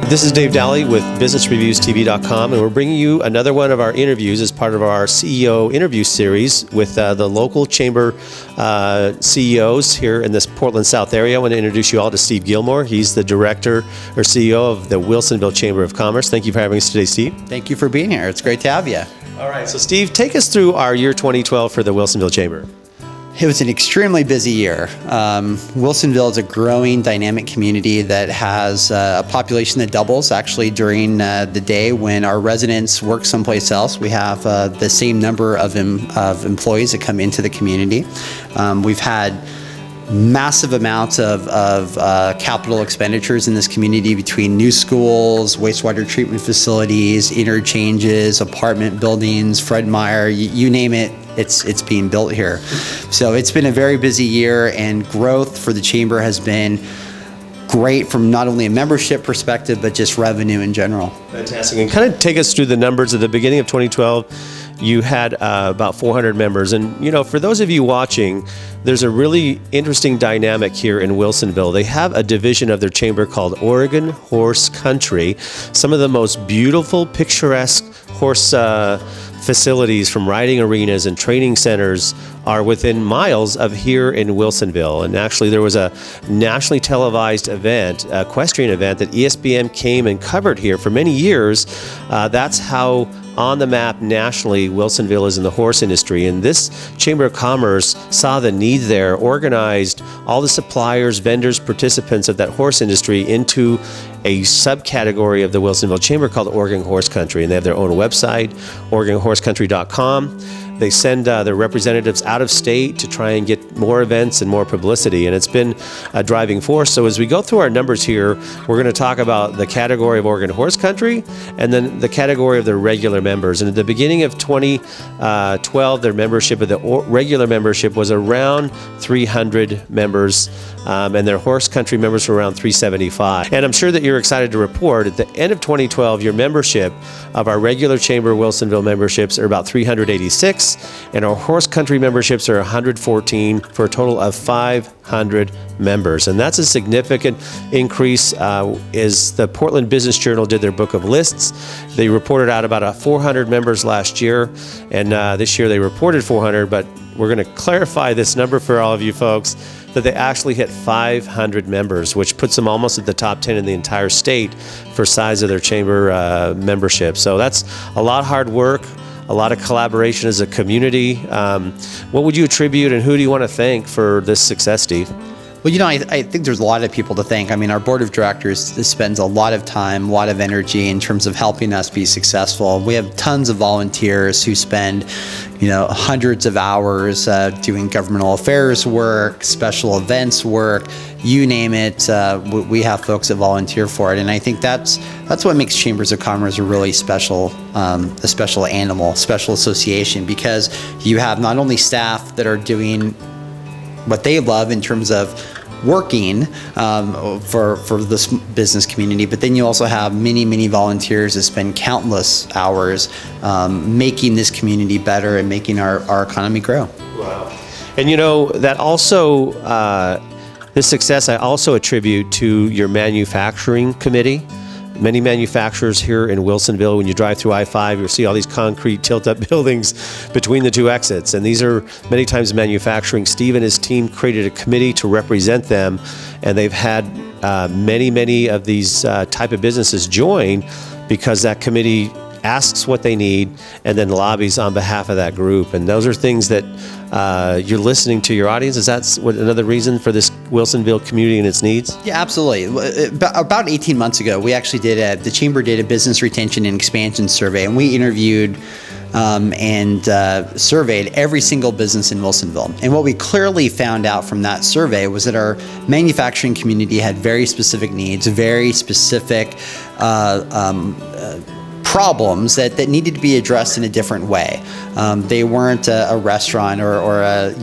This is Dave Dally with BusinessReviewsTV.com, and we're bringing you another one of our interviews as part of our CEO interview series with the local chamber CEOs here in this Portland South area. I want to introduce you all to Steve Gilmore. He's the director or CEO of the Wilsonville Chamber of Commerce. Thank you for having us today, Steve. Thank you for being here. It's great to have you. All right, so Steve, take us through our year 2012 for the Wilsonville Chamber. It was an extremely busy year. Wilsonville is a growing, dynamic community that has a population that doubles actually during the day when our residents work someplace else. We have the same number of employees that come into the community. We've had massive amounts of capital expenditures in this community between new schools, wastewater treatment facilities, interchanges, apartment buildings, Fred Meyer, you name it. It's being built here. So it's been a very busy year, and growth for the chamber has been great from not only a membership perspective, but just revenue in general. Fantastic. And kind of take us through the numbers. At the beginning of 2012, you had about 400 members. And, you know, for those of you watching, there's a really interesting dynamic here in Wilsonville. They have a division of their chamber called Oregon Horse Country. Some of the most beautiful, picturesque horse facilities from riding arenas and training centers are within miles of here in Wilsonville. And actually there was a nationally televised event, a equestrian event that ESPN came and covered here for many years. That's how on the map nationally Wilsonville is in the horse industry. And this Chamber of Commerce saw the need there, organized all the suppliers, vendors, participants of that horse industry into a subcategory of the Wilsonville Chamber called Oregon Horse Country. And they have their own website, OregonHorseCountry.com. They send their representatives out of state to try and get more events and more publicity, and it's been a driving force. So as we go through our numbers here, we're going to talk about the category of Oregon Horse Country and then the category of their regular members. And at the beginning of 2012, their membership of the regular membership was around 300 members, and their horse country members were around 375. And I'm sure that you're excited to report at the end of 2012, your membership of our regular Chamber Wilsonville memberships are about 386. And our horse country memberships are 114 for a total of 500 members. And that's a significant increase. As the Portland Business Journal did their book of lists, they reported out about 400 members last year. And this year they reported 400, but we're going to clarify this number for all of you folks, that they actually hit 500 members, which puts them almost at the top 10 in the entire state for size of their chamber membership. So that's a lot of hard work, a lot of collaboration as a community. What would you attribute, and who do you want to thank for this success, Steve? Well, you know, I think there's a lot of people to thank. I mean, our board of directors spends a lot of time, a lot of energy in terms of helping us be successful. We have tons of volunteers who spend, you know, hundreds of hours doing governmental affairs work, special events work, you name it. We have folks that volunteer for it, and I think that's what makes Chambers of Commerce a really special, a special animal, special association, because you have not only staff that are doing what they love in terms of working for this business community, but then you also have many volunteers that spend countless hours making this community better and making our economy grow. Wow. And you know, that also, this success I also attribute to your manufacturing committee. Many manufacturers here in Wilsonville, when you drive through I-5, you'll see all these concrete tilt-up buildings between the two exits. And these are many times manufacturing. Steve and his team created a committee to represent them, and they've had many of these type of businesses join because that committee asks what they need and then lobbies on behalf of that group. And those are things that you're listening to your audience. Is that another reason for this Wilsonville community and its needs? Yeah, absolutely. About 18 months ago, we actually the Chamber did a business retention and expansion survey, and we interviewed and surveyed every single business in Wilsonville. And what we clearly found out from that survey was that our manufacturing community had very specific needs, very specific problems that needed to be addressed in a different way. They weren't a restaurant or a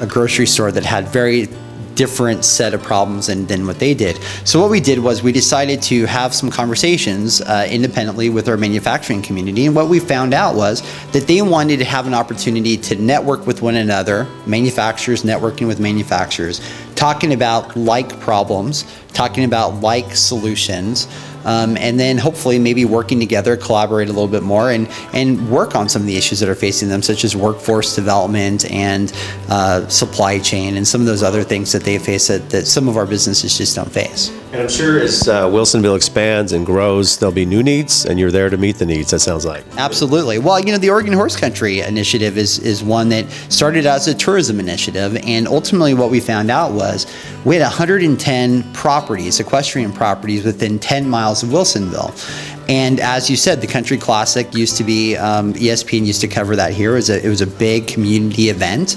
grocery store that had very different set of problems than what they did. So what we did was we decided to have some conversations independently with our manufacturing community, and what we found out was that they wanted to have an opportunity to network with one another, manufacturers networking with manufacturers, talking about like problems, talking about like solutions, and then hopefully maybe working together, collaborate a little bit more, and work on some of the issues that are facing them, such as workforce development and supply chain and some of those other things that they face that some of our businesses just don't face. And I'm sure as Wilsonville expands and grows, there'll be new needs, and you're there to meet the needs, that sounds like. Absolutely. Well, the Oregon Horse Country Initiative is one that started as a tourism initiative, and ultimately what we found out was we had 110 properties, equestrian properties, within 10 miles of Wilsonville. And as you said, the Country Classic used to be, ESPN used to cover that here. It was a big community event.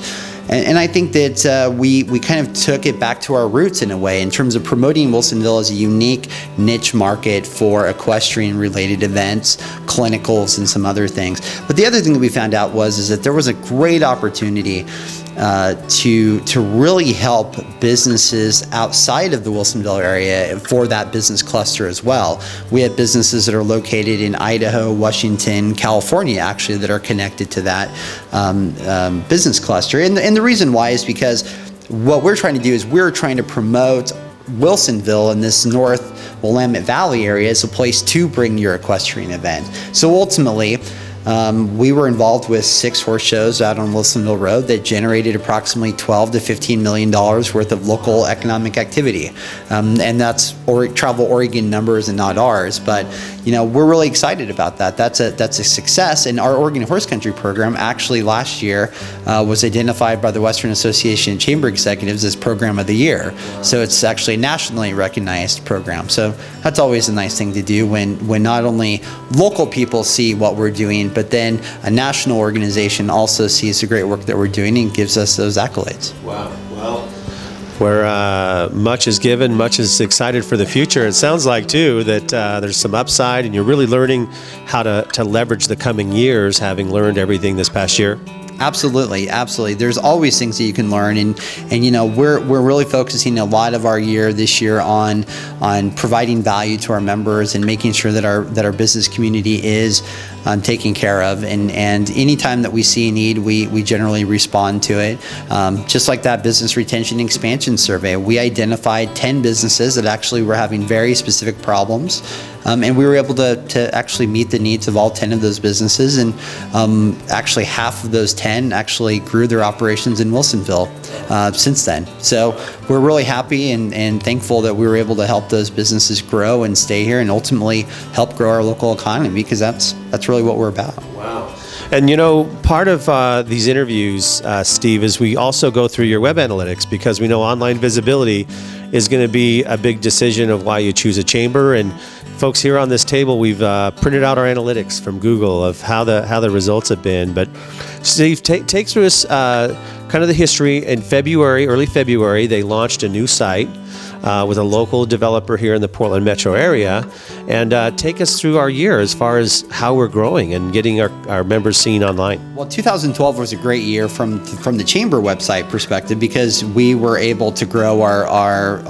And I think that we kind of took it back to our roots in a way in terms of promoting Wilsonville as a unique niche market for equestrian related events, clinicals, and some other things. But the other thing that we found out is that there was a great opportunity to really help businesses outside of the Wilsonville area for that business cluster as well. We have businesses that are located in Idaho, Washington, California, actually, that are connected to that business cluster. And the reason why is because what we're trying to do is we're trying to promote Wilsonville in this North Willamette Valley area as a place to bring your equestrian event. So ultimately, we were involved with 6 horse shows out on Wilsonville Road that generated approximately $12 to $15 million worth of local economic activity. And that's Travel Oregon numbers and not ours, but we're really excited about that. That's a success. And our Oregon Horse Country program actually last year was identified by the Western Association of Chamber Executives as Program of the Year. So it's actually a nationally recognized program. So that's always a nice thing to do when not only local people see what we're doing, but then a national organization also sees the great work that we're doing and gives us those accolades. Wow. Well, where much is given, much is excited for the future. It sounds like, too, that there's some upside and you're really learning how to leverage the coming years, having learned everything this past year. Absolutely, absolutely. There's always things that you can learn, and we're really focusing a lot of our year this year on providing value to our members and making sure that our business community is taken care of. And anytime that we see a need, we generally respond to it. Just like that business retention expansion survey, we identified 10 businesses that actually were having very specific problems. And we were able to actually meet the needs of all 10 of those businesses, and actually half of those 10 actually grew their operations in Wilsonville since then. So we're really happy and thankful that we were able to help those businesses grow and stay here and ultimately help grow our local economy, because that's really what we're about. Wow. And part of these interviews, Steve, is we also go through your web analytics, because we know online visibility is going to be a big decision of why you choose a chamber. And folks, here on this table, we've printed out our analytics from Google of how the results have been. But Steve, take through us kind of the history. In February, early February, they launched a new site with a local developer here in the Portland metro area, and take us through our year as far as how we're growing and getting our members seen online. Well, 2012 was a great year from the chamber website perspective, because we were able to grow our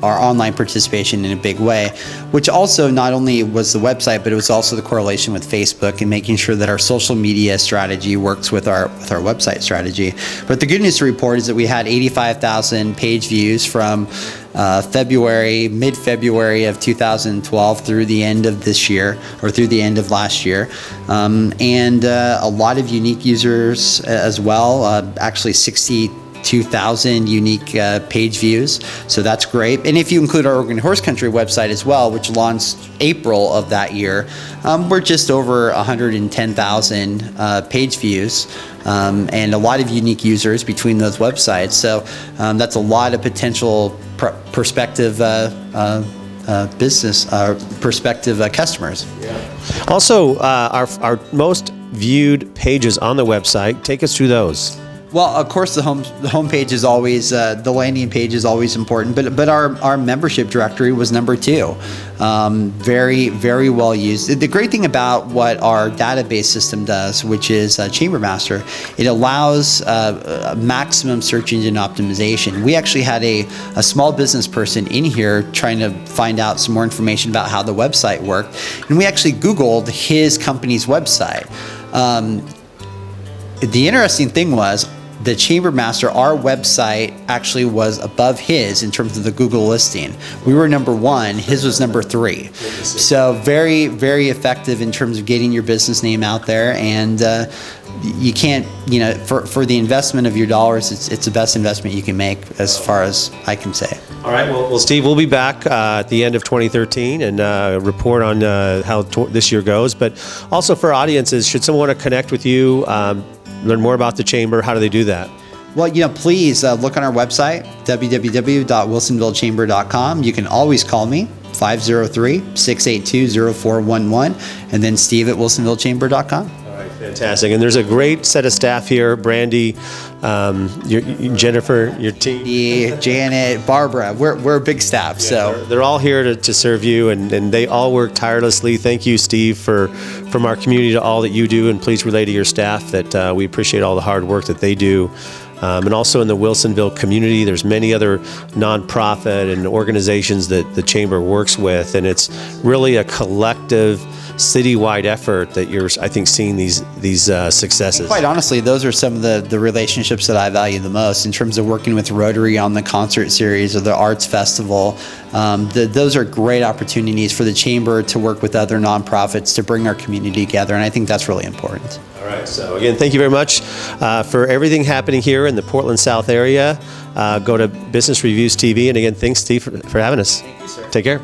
online participation in a big way, which also not only was the website, but it was also the correlation with Facebook and making sure that our social media strategy works with our website strategy. But the good news to report is that we had 85,000 page views from mid-February of 2012 through the end of this year, or through the end of last year, and a lot of unique users as well, actually 62,000 unique page views, so that's great. And if you include our Oregon Horse Country website as well, which launched April of that year, we're just over 110,000 page views, and a lot of unique users between those websites. So that's a lot of potential prospective prospective customers. Yeah. Also, our most viewed pages on the website, take us through those. Well, of course, the home page is always, the landing page is always important, but our membership directory was number 2. Very, very well used. The great thing about what our database system does, which is Chambermaster, it allows maximum search engine optimization. We actually had a small business person in here trying to find out some more information about how the website worked, and we actually Googled his company's website. The interesting thing was, the chamber master, our website actually was above his in terms of the Google listing. We were number 1, his was number 3. So very, very effective in terms of getting your business name out there. And you can't, you know, for the investment of your dollars, it's the best investment you can make, as far as I can say. All right. Well, Steve, we'll be back at the end of 2013 and report on how this year goes. But also for audiences, should someone want to connect with you, learn more about the chamber, how do they do that? Well, you know, please look on our website, www.wilsonvillechamber.com. You can always call me, 503-682-0411, and then steve@wilsonvillechamber.com. Fantastic. And there's a great set of staff here. Brandy, Jennifer, your team. Janet, Barbara. We're a big staff. Yeah, so they're all here to serve you, and they all work tirelessly. Thank you, Steve, from our community to all that you do. And please relay to your staff that we appreciate all the hard work that they do. And also in the Wilsonville community, there's many other nonprofit and organizations that the Chamber works with. And it's really a collective, citywide effort that you're, I think, seeing these successes. Quite honestly, those are some of the relationships that I value the most in terms of working with Rotary on the concert series or the arts festival. Those are great opportunities for the Chamber to work with other nonprofits to bring our community together, and I think that's really important. All right, so again, thank you very much for everything happening here in the Portland South area. Go to Business Reviews TV, and again, thanks, Steve, for having us. Thank you, sir. Take care.